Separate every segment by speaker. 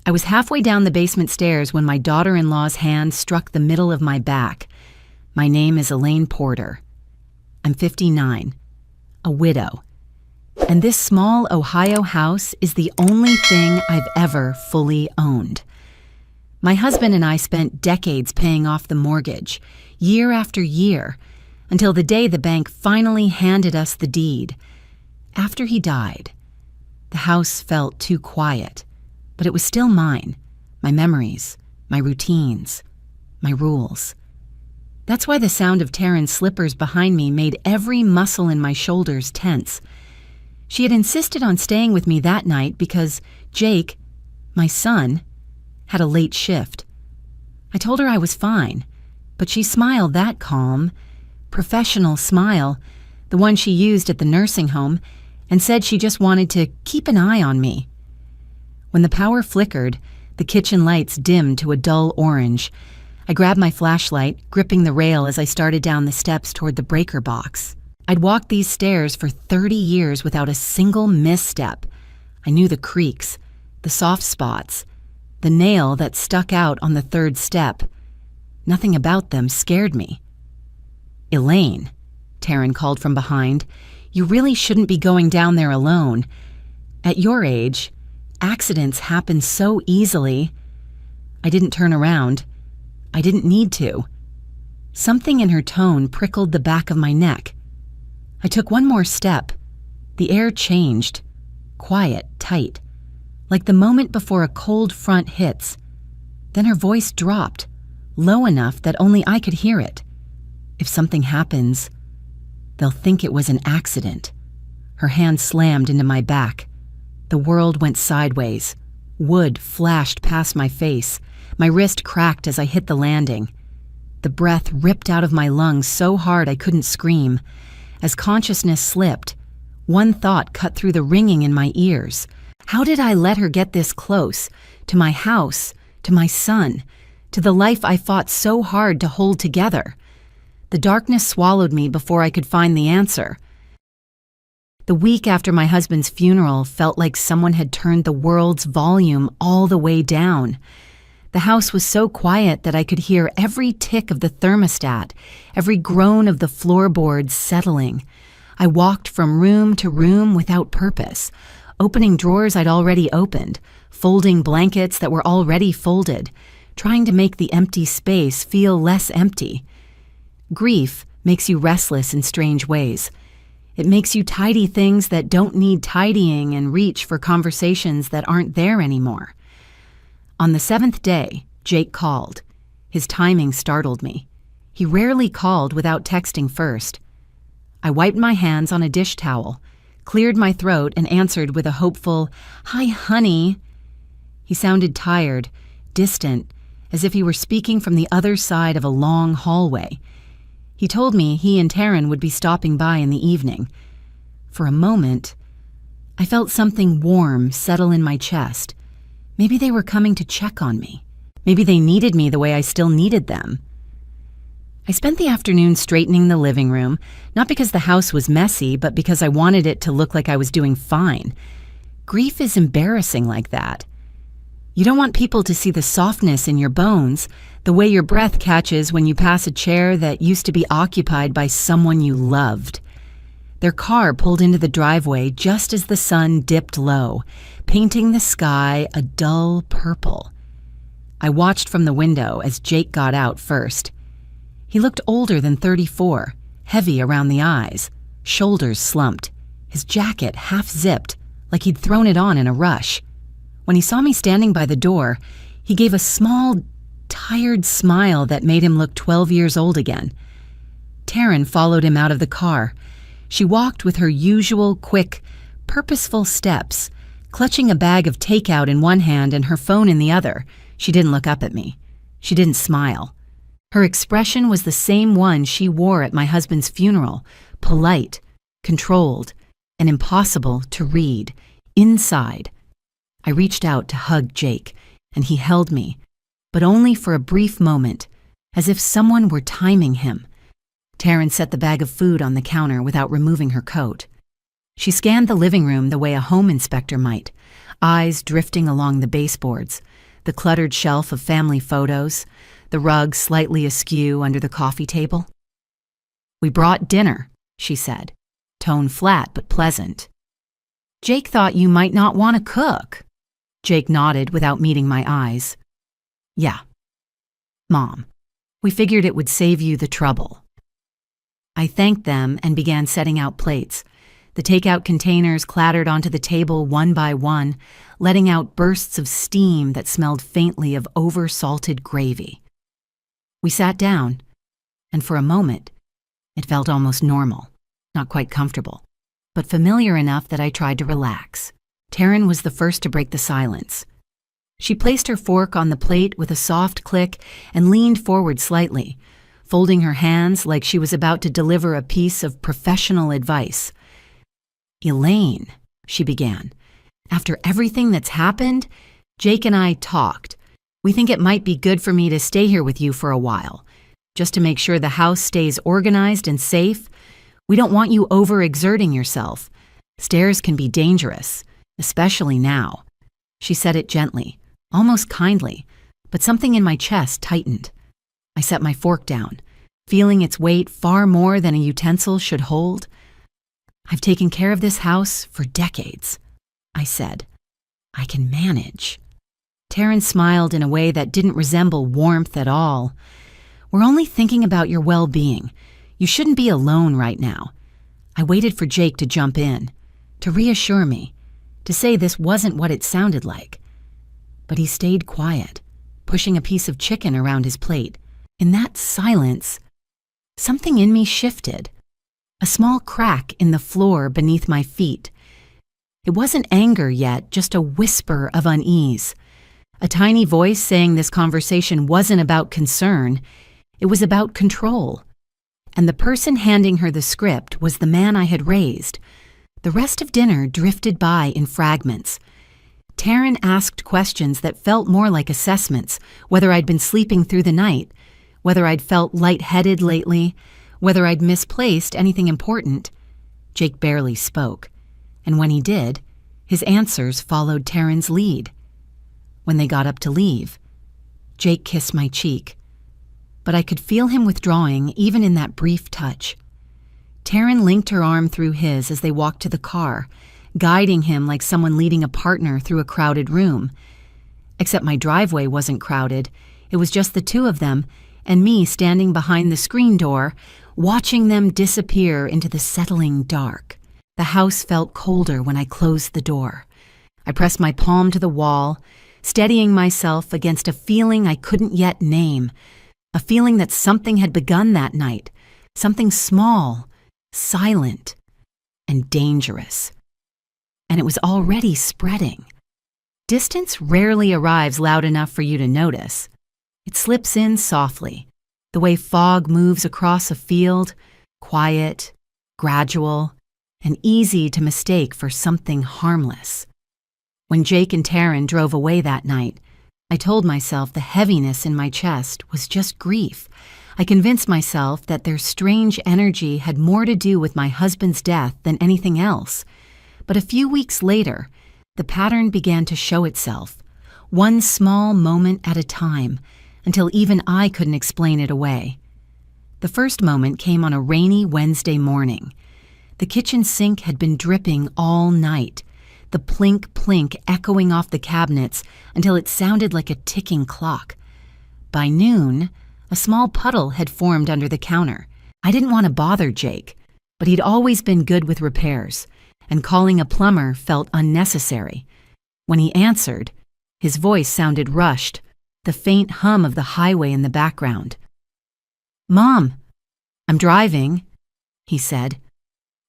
Speaker 1: I was halfway down the basement stairs when my daughter-in-law's hand struck the middle of my back. My name is Elaine Porter. I'm 59, a widow. And this small Ohio house is the only thing I've ever fully owned. My husband and I spent decades paying off the mortgage, year after year, until the day the bank finally handed us the deed. After he died, the house felt too quiet, but it was still mine, my memories, my routines, my rules. That's why the sound of Taryn's slippers behind me made every muscle in my shoulders tense. She had insisted on staying with me that night because Jake, my son, had a late shift. I told her I was fine, but she smiled that calm, professional smile, the one she used at the nursing home, and said she just wanted to keep an eye on me. When the power flickered, the kitchen lights dimmed to a dull orange. I grabbed my flashlight, gripping the rail as I started down the steps toward the breaker box. I'd walked these stairs for 30 years without a single misstep. I knew the creaks, the soft spots, the nail that stuck out on the third step. Nothing about them scared me. "Elaine," Taryn called from behind, "you really shouldn't be going down there alone. At your age, accidents happen so easily." I didn't turn around. I didn't need to. Something in her tone prickled the back of my neck. I took one more step. The air changed. Quiet, tight. Like the moment before a cold front hits. Then her voice dropped, low enough that only I could hear it. "If something happens, they'll think it was an accident." Her hand slammed into my back. The world went sideways. Wood flashed past my face. My wrist cracked as I hit the landing. The breath ripped out of my lungs so hard I couldn't scream. As consciousness slipped, one thought cut through the ringing in my ears. How did I let her get this close? To my house, to my son, to the life I fought so hard to hold together? The darkness swallowed me before I could find the answer. The week after my husband's funeral felt like someone had turned the world's volume all the way down. The house was so quiet that I could hear every tick of the thermostat, every groan of the floorboards settling. I walked from room to room without purpose, opening drawers I'd already opened, folding blankets that were already folded, trying to make the empty space feel less empty. Grief makes you restless in strange ways. It makes you tidy things that don't need tidying and reach for conversations that aren't there anymore. On the 7th day, Jake called. His timing startled me. He rarely called without texting first. I wiped my hands on a dish towel, cleared my throat, and answered with a hopeful, "Hi, honey." He sounded tired, distant, as if he were speaking from the other side of a long hallway. He told me he and Taryn would be stopping by in the evening. For a moment, I felt something warm settle in my chest. Maybe they were coming to check on me. Maybe they needed me the way I still needed them. I spent the afternoon straightening the living room, not because the house was messy, but because I wanted it to look like I was doing fine. Grief is embarrassing like that. You don't want people to see the softness in your bones, the way your breath catches when you pass a chair that used to be occupied by someone you loved. Their car pulled into the driveway just as the sun dipped low, painting the sky a dull purple. I watched from the window as Jake got out first. He looked older than 34, heavy around the eyes, shoulders slumped, his jacket half-zipped, like he'd thrown it on in a rush. When he saw me standing by the door, he gave a small, tired smile that made him look 12 years old again. Taryn followed him out of the car. She walked with her usual, quick, purposeful steps, clutching a bag of takeout in one hand and her phone in the other. She didn't look up at me. She didn't smile. Her expression was the same one she wore at my husband's funeral, polite, controlled, and impossible to read, inside. I reached out to hug Jake, and he held me, but only for a brief moment, as if someone were timing him. Taryn set the bag of food on the counter without removing her coat. She scanned the living room the way a home inspector might, eyes drifting along the baseboards, the cluttered shelf of family photos, the rug slightly askew under the coffee table. "We brought dinner," she said, tone flat but pleasant. "Jake thought you might not want to cook." Jake nodded without meeting my eyes. "Yeah. Mom, we figured it would save you the trouble." I thanked them and began setting out plates. The takeout containers clattered onto the table one by one, letting out bursts of steam that smelled faintly of over-salted gravy. We sat down, and for a moment, it felt almost normal, not quite comfortable, but familiar enough that I tried to relax. Taryn was the first to break the silence. She placed her fork on the plate with a soft click and leaned forward slightly, folding her hands like she was about to deliver a piece of professional advice. "Elaine," she began, "after everything that's happened, Jake and I talked. We think it might be good for me to stay here with you for a while, just to make sure the house stays organized and safe. We don't want you overexerting yourself. Stairs can be dangerous, especially now." She said it gently, almost kindly, but something in my chest tightened. I set my fork down, feeling its weight far more than a utensil should hold. "I've taken care of this house for decades," I said. "I can manage." Taryn smiled in a way that didn't resemble warmth at all. "We're only thinking about your well-being. You shouldn't be alone right now." I waited for Jake to jump in, to reassure me, to say this wasn't what it sounded like. But he stayed quiet, pushing a piece of chicken around his plate. In that silence, something in me shifted. A small crack in the floor beneath my feet. It wasn't anger yet, just a whisper of unease. A tiny voice saying this conversation wasn't about concern, it was about control. And the person handing her the script was the man I had raised. The rest of dinner drifted by in fragments. Taryn asked questions that felt more like assessments, whether I'd been sleeping through the night, whether I'd felt lightheaded lately, whether I'd misplaced anything important. Jake barely spoke, and when he did, his answers followed Taryn's lead. When they got up to leave, Jake kissed my cheek, but I could feel him withdrawing even in that brief touch. Taryn linked her arm through his as they walked to the car, guiding him like someone leading a partner through a crowded room. Except my driveway wasn't crowded. It was just the two of them and me standing behind the screen door, watching them disappear into the settling dark. The house felt colder when I closed the door. I pressed my palm to the wall, steadying myself against a feeling I couldn't yet name, a feeling that something had begun that night, something small, silent, and dangerous. And it was already spreading. Distance rarely arrives loud enough for you to notice. It slips in softly, the way fog moves across a field, quiet, gradual, and easy to mistake for something harmless. When Jake and Taryn drove away that night, I told myself the heaviness in my chest was just grief. I convinced myself that their strange energy had more to do with my husband's death than anything else. But a few weeks later, the pattern began to show itself, one small moment at a time, until even I couldn't explain it away. The first moment came on a rainy Wednesday morning. The kitchen sink had been dripping all night, the plink-plink echoing off the cabinets until it sounded like a ticking clock. By noon, a small puddle had formed under the counter. I didn't want to bother Jake, but he'd always been good with repairs, and calling a plumber felt unnecessary. When he answered, his voice sounded rushed, the faint hum of the highway in the background. "Mom, I'm driving," he said.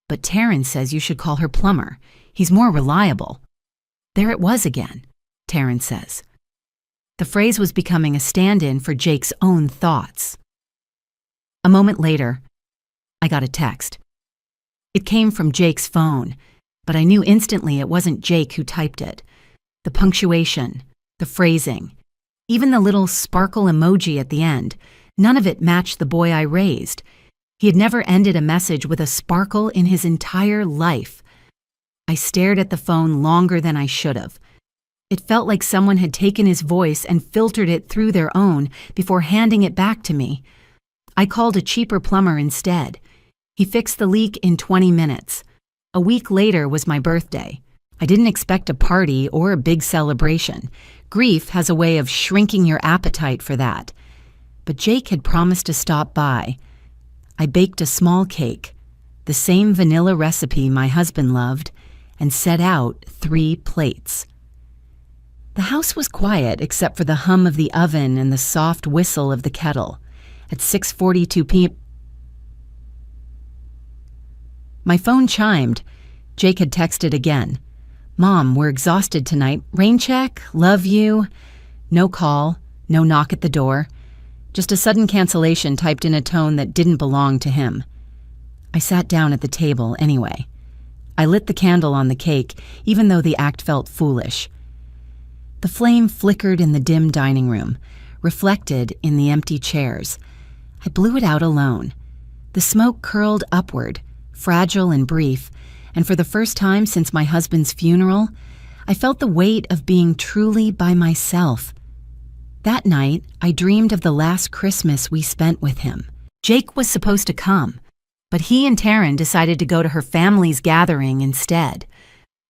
Speaker 1: "But Taryn says you should call her plumber. He's more reliable." There it was again, Taryn says. The phrase was becoming a stand-in for Jake's own thoughts. A moment later, I got a text. It came from Jake's phone, but I knew instantly it wasn't Jake who typed it. The punctuation, the phrasing, even the little sparkle emoji at the end, none of it matched the boy I raised. He had never ended a message with a sparkle in his entire life. I stared at the phone longer than I should have. It felt like someone had taken his voice and filtered it through their own before handing it back to me. I called a cheaper plumber instead. He fixed the leak in 20 minutes. A week later was my birthday. I didn't expect a party or a big celebration. Grief has a way of shrinking your appetite for that. But Jake had promised to stop by. I baked a small cake, the same vanilla recipe my husband loved, and set out 3 plates. The house was quiet except for the hum of the oven and the soft whistle of the kettle. At 6:42 p.m., my phone chimed. Jake had texted again. "Mom, we're exhausted tonight. Rain check? Love you." No call, no knock at the door. Just a sudden cancellation typed in a tone that didn't belong to him. I sat down at the table anyway. I lit the candle on the cake, even though the act felt foolish. The flame flickered in the dim dining room, reflected in the empty chairs. I blew it out alone. The smoke curled upward, fragile and brief, and for the first time since my husband's funeral, I felt the weight of being truly by myself. That night, I dreamed of the last Christmas we spent with him. Jake was supposed to come, but he and Taryn decided to go to her family's gathering instead.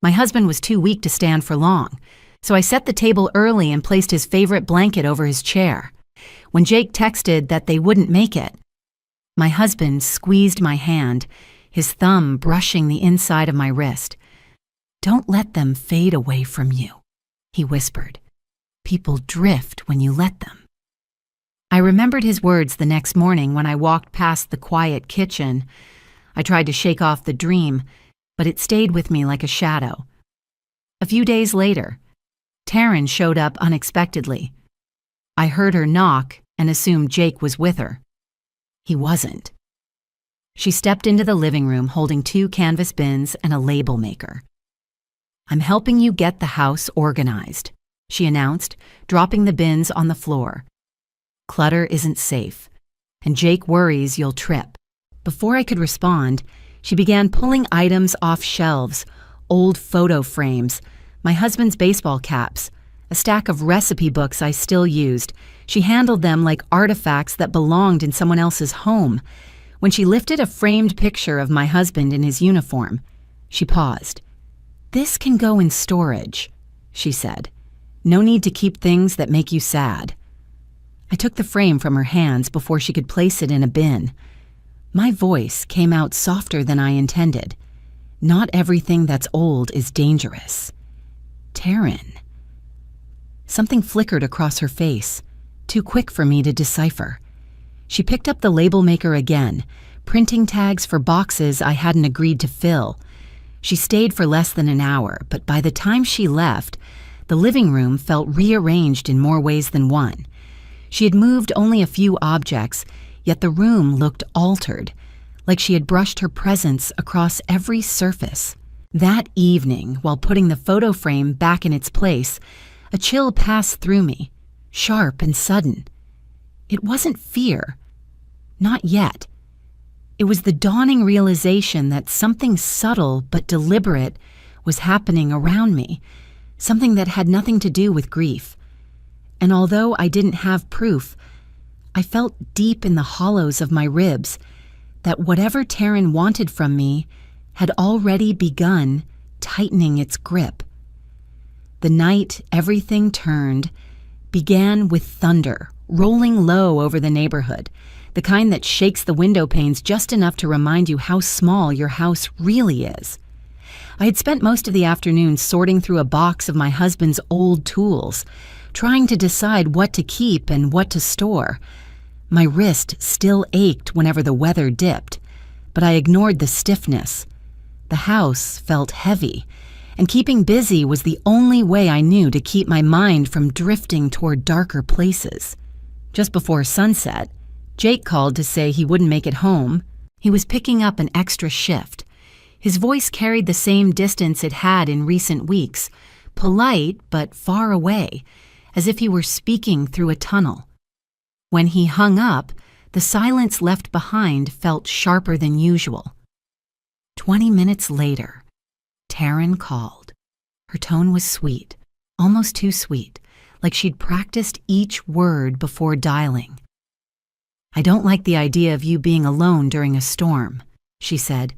Speaker 1: My husband was too weak to stand for long, so I set the table early and placed his favorite blanket over his chair. When Jake texted that they wouldn't make it, my husband squeezed my hand, his thumb brushing the inside of my wrist. "Don't let them fade away from you," he whispered. "People drift when you let them." I remembered his words the next morning when I walked past the quiet kitchen. I tried to shake off the dream, but it stayed with me like a shadow. A few days later, Taryn showed up unexpectedly. I heard her knock and assumed Jake was with her. He wasn't. She stepped into the living room holding 2 canvas bins and a label maker. "I'm helping you get the house organized," she announced, dropping the bins on the floor. "Clutter isn't safe, and Jake worries you'll trip." Before I could respond, she began pulling items off shelves, old photo frames, my husband's baseball caps, a stack of recipe books I still used. She handled them like artifacts that belonged in someone else's home. When she lifted a framed picture of my husband in his uniform, she paused. "This can go in storage," she said. "No need to keep things that make you sad." I took the frame from her hands before she could place it in a bin. My voice came out softer than I intended. "Not everything that's old is dangerous." "Taryn." Something flickered across her face, too quick for me to decipher. She picked up the label maker again, printing tags for boxes I hadn't agreed to fill. She stayed for less than an hour, but by the time she left, the living room felt rearranged in more ways than one. She had moved only a few objects, yet the room looked altered, like she had brushed her presence across every surface. That evening, while putting the photo frame back in its place, a chill passed through me, sharp and sudden. It wasn't fear. Not yet. It was the dawning realization that something subtle but deliberate was happening around me, something that had nothing to do with grief. And although I didn't have proof, I felt deep in the hollows of my ribs that whatever Taryn wanted from me had already begun tightening its grip. The night everything turned began with thunder, rolling low over the neighborhood, the kind that shakes the window panes just enough to remind you how small your house really is. I had spent most of the afternoon sorting through a box of my husband's old tools, trying to decide what to keep and what to store. My wrist still ached whenever the weather dipped, but I ignored the stiffness. The house felt heavy, and keeping busy was the only way I knew to keep my mind from drifting toward darker places. Just before sunset, Jake called to say he wouldn't make it home. He was picking up an extra shift. His voice carried the same distance it had in recent weeks, polite but far away, as if he were speaking through a tunnel. When he hung up, the silence left behind felt sharper than usual. 20 minutes later, Taryn called. Her tone was sweet, almost too sweet, like she'd practiced each word before dialing. "I don't like the idea of you being alone during a storm," she said.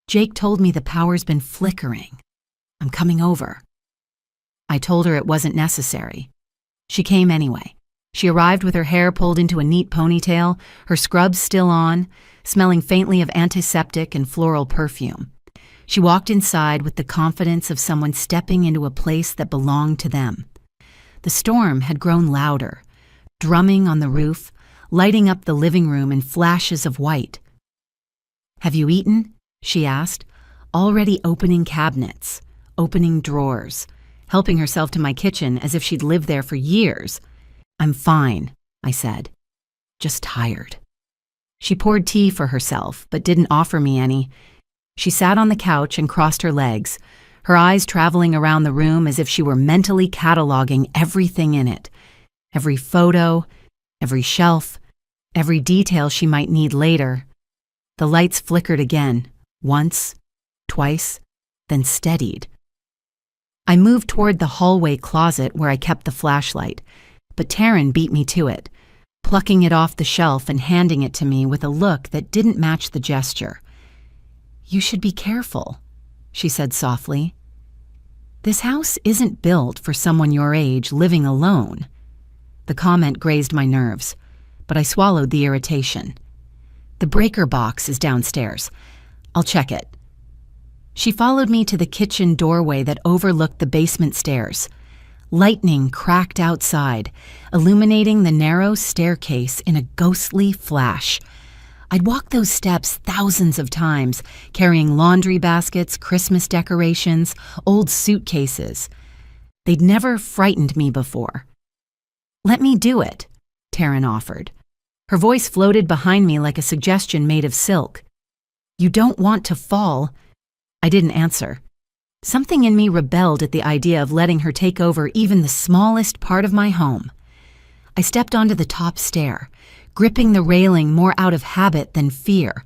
Speaker 1: "Jake told me the power's been flickering. I'm coming over." I told her it wasn't necessary. She came anyway. She arrived with her hair pulled into a neat ponytail, her scrubs still on, smelling faintly of antiseptic and floral perfume. She walked inside with the confidence of someone stepping into a place that belonged to them. The storm had grown louder, drumming on the roof, lighting up the living room in flashes of white. "Have you eaten?" she asked, already opening cabinets, opening drawers, helping herself to my kitchen as if she'd lived there for years. "I'm fine," I said. "Just tired." She poured tea for herself, but didn't offer me any. She sat on the couch and crossed her legs, her eyes traveling around the room as if she were mentally cataloging everything in it. Every photo, every shelf, every detail she might need later. The lights flickered again, once, twice, then steadied. I moved toward the hallway closet where I kept the flashlight, but Taryn beat me to it, plucking it off the shelf and handing it to me with a look that didn't match the gesture. "You should be careful," she said softly. "This house isn't built for someone your age living alone." The comment grazed my nerves, but I swallowed the irritation. "The breaker box is downstairs. I'll check it." She followed me to the kitchen doorway that overlooked the basement stairs. Lightning cracked outside, illuminating the narrow staircase in a ghostly flash. I'd walked those steps thousands of times, carrying laundry baskets, Christmas decorations, old suitcases. They'd never frightened me before. "Let me do it," Taryn offered. Her voice floated behind me like a suggestion made of silk. "You don't want to fall." I didn't answer. Something in me rebelled at the idea of letting her take over even the smallest part of my home. I stepped onto the top stair, gripping the railing more out of habit than fear.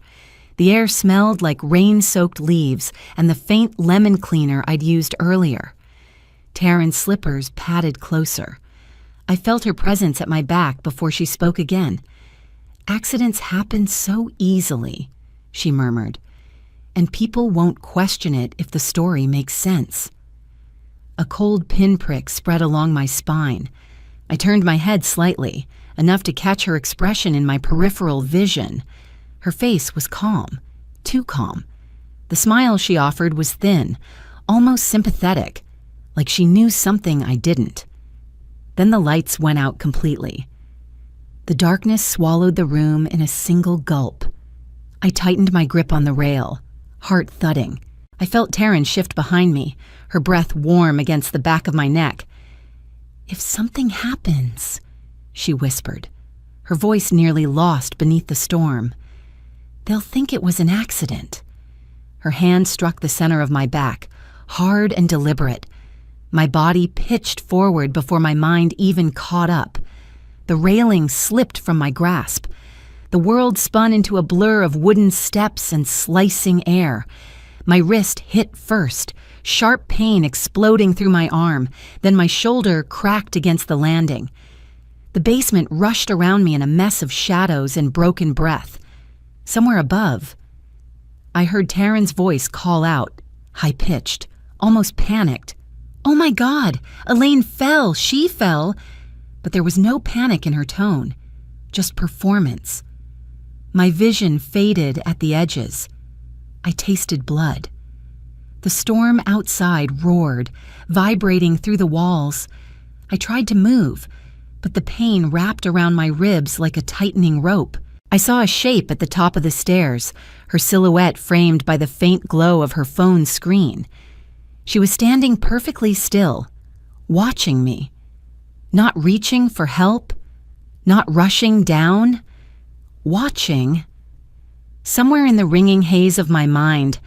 Speaker 1: The air smelled like rain-soaked leaves and the faint lemon cleaner I'd used earlier. Taryn's slippers padded closer. I felt her presence at my back before she spoke again. "Accidents happen so easily," she murmured, "and people won't question it if the story makes sense." A cold pinprick spread along my spine. I turned my head slightly, enough to catch her expression in my peripheral vision. Her face was calm, too calm. The smile she offered was thin, almost sympathetic, like she knew something I didn't. Then the lights went out completely. The darkness swallowed the room in a single gulp. I tightened my grip on the rail, heart thudding. I felt Taryn shift behind me, her breath warm against the back of my neck. "If something happens," she whispered, her voice nearly lost beneath the storm, "they'll think it was an accident." Her hand struck the center of my back, hard and deliberate. My body pitched forward before my mind even caught up. The railing slipped from my grasp. The world spun into a blur of wooden steps and slicing air. My wrist hit first, sharp pain exploding through my arm, then my shoulder cracked against the landing. The basement rushed around me in a mess of shadows and broken breath. Somewhere above, I heard Taryn's voice call out, high-pitched, almost panicked. "Oh my God, Elaine fell, she fell." But there was no panic in her tone, just performance. My vision faded at the edges. I tasted blood. The storm outside roared, vibrating through the walls. I tried to move, but the pain wrapped around my ribs like a tightening rope. I saw a shape at the top of the stairs, her silhouette framed by the faint glow of her phone screen. She was standing perfectly still, watching me, not reaching for help, not rushing down, watching. Somewhere in the ringing haze of my mind,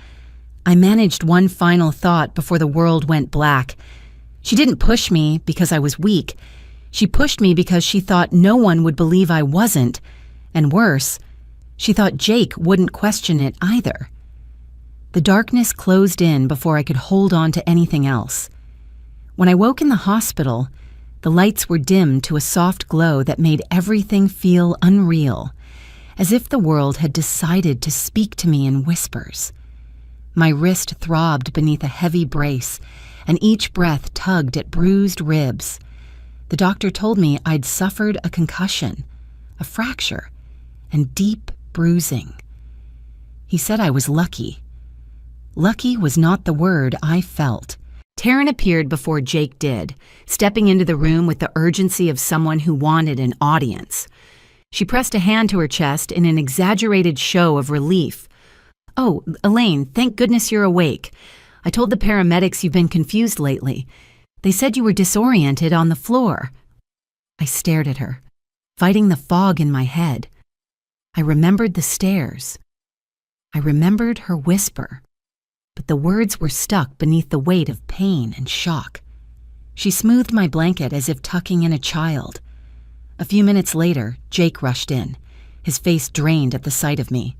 Speaker 1: I managed one final thought before the world went black. She didn't push me because I was weak. She pushed me because she thought no one would believe I wasn't, and worse, she thought Jake wouldn't question it either. The darkness closed in before I could hold on to anything else. When I woke in the hospital, the lights were dimmed to a soft glow that made everything feel unreal, as if the world had decided to speak to me in whispers. My wrist throbbed beneath a heavy brace, and each breath tugged at bruised ribs. The doctor told me I'd suffered a concussion, a fracture, and deep bruising. He said I was lucky. Lucky was not the word I felt. Taryn appeared before Jake did, stepping into the room with the urgency of someone who wanted an audience. She pressed a hand to her chest in an exaggerated show of relief. "Oh, Elaine, thank goodness you're awake. I told the paramedics you've been confused lately. They said you were disoriented on the floor." I stared at her, fighting the fog in my head. I remembered the stairs. I remembered her whisper, but the words were stuck beneath the weight of pain and shock. She smoothed my blanket as if tucking in a child. A few minutes later, Jake rushed in, his face drained at the sight of me.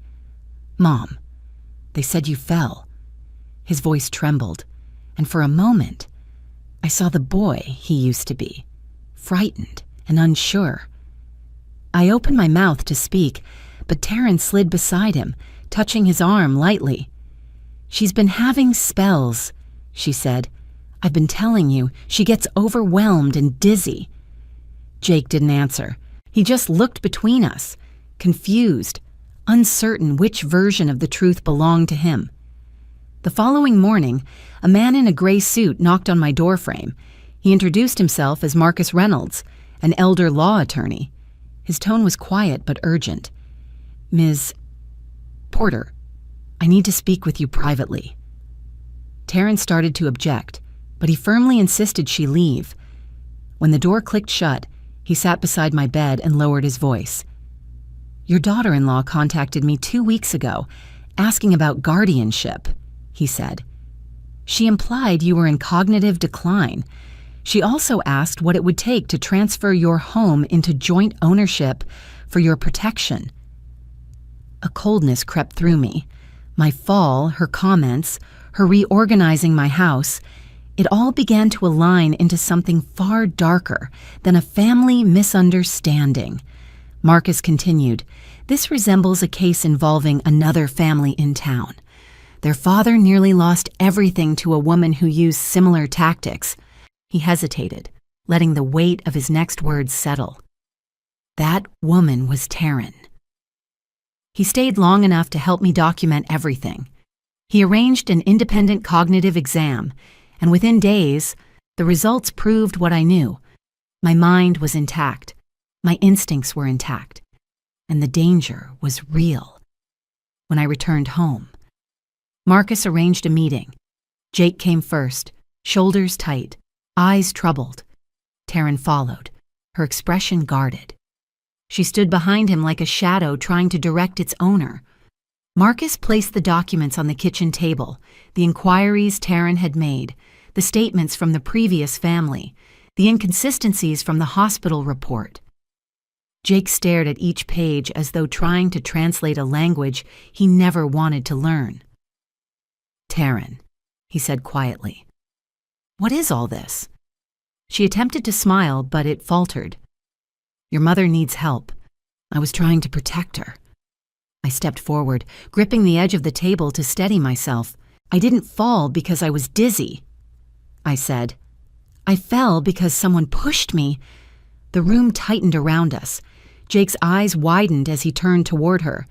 Speaker 1: "Mom, they said you fell." His voice trembled, and for a moment, I saw the boy he used to be, frightened and unsure. I opened my mouth to speak, but Taryn slid beside him, touching his arm lightly. "She's been having spells," she said. "I've been telling you, she gets overwhelmed and dizzy." Jake didn't answer. He just looked between us, confused, uncertain which version of the truth belonged to him. The following morning, a man in a gray suit knocked on my doorframe. He introduced himself as Marcus Reynolds, an elder law attorney. His tone was quiet but urgent. "Ms. Porter, I need to speak with you privately." Taryn started to object, but he firmly insisted she leave. When the door clicked shut, he sat beside my bed and lowered his voice. "Your daughter-in-law contacted me 2 weeks ago, asking about guardianship," he said. "She implied you were in cognitive decline. She also asked what it would take to transfer your home into joint ownership for your protection." A coldness crept through me. My fall, her comments, her reorganizing my house, it all began to align into something far darker than a family misunderstanding. Marcus continued, "This resembles a case involving another family in town. Their father nearly lost everything to a woman who used similar tactics." He hesitated, letting the weight of his next words settle. That woman was Taryn. He stayed long enough to help me document everything. He arranged an independent cognitive exam, and within days, the results proved what I knew. My mind was intact, my instincts were intact, and the danger was real. When I returned home, Marcus arranged a meeting. Jake came first, shoulders tight, eyes troubled. Taryn followed, her expression guarded. She stood behind him like a shadow trying to direct its owner. Marcus placed the documents on the kitchen table, the inquiries Taryn had made, the statements from the previous family, the inconsistencies from the hospital report. Jake stared at each page as though trying to translate a language he never wanted to learn. "Taryn," he said quietly, "what is all this?" She attempted to smile, but it faltered. "Your mother needs help. I was trying to protect her." I stepped forward, gripping the edge of the table to steady myself. "I didn't fall because I was dizzy," I said. "I fell because someone pushed me." The room tightened around us. Jake's eyes widened as he turned toward her.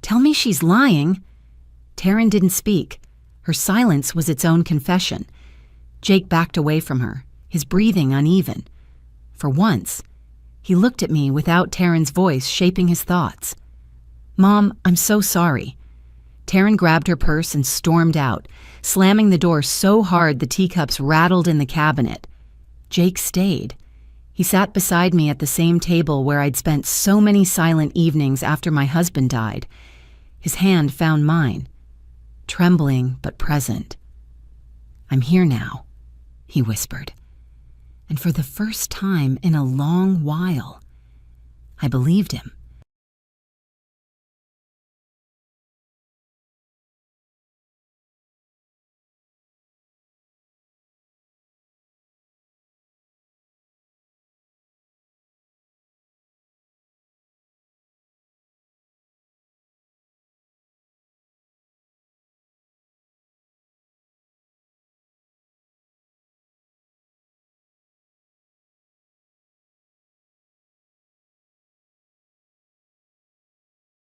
Speaker 1: "Tell me she's lying." Taryn didn't speak. Her silence was its own confession. Jake backed away from her, his breathing uneven. For once, he looked at me without Taryn's voice shaping his thoughts. "Mom, I'm so sorry." Taryn grabbed her purse and stormed out, slamming the door so hard the teacups rattled in the cabinet. Jake stayed. He sat beside me at the same table where I'd spent so many silent evenings after my husband died. His hand found mine, trembling but present. "I'm here now," he whispered. And for the first time in a long while, I believed him.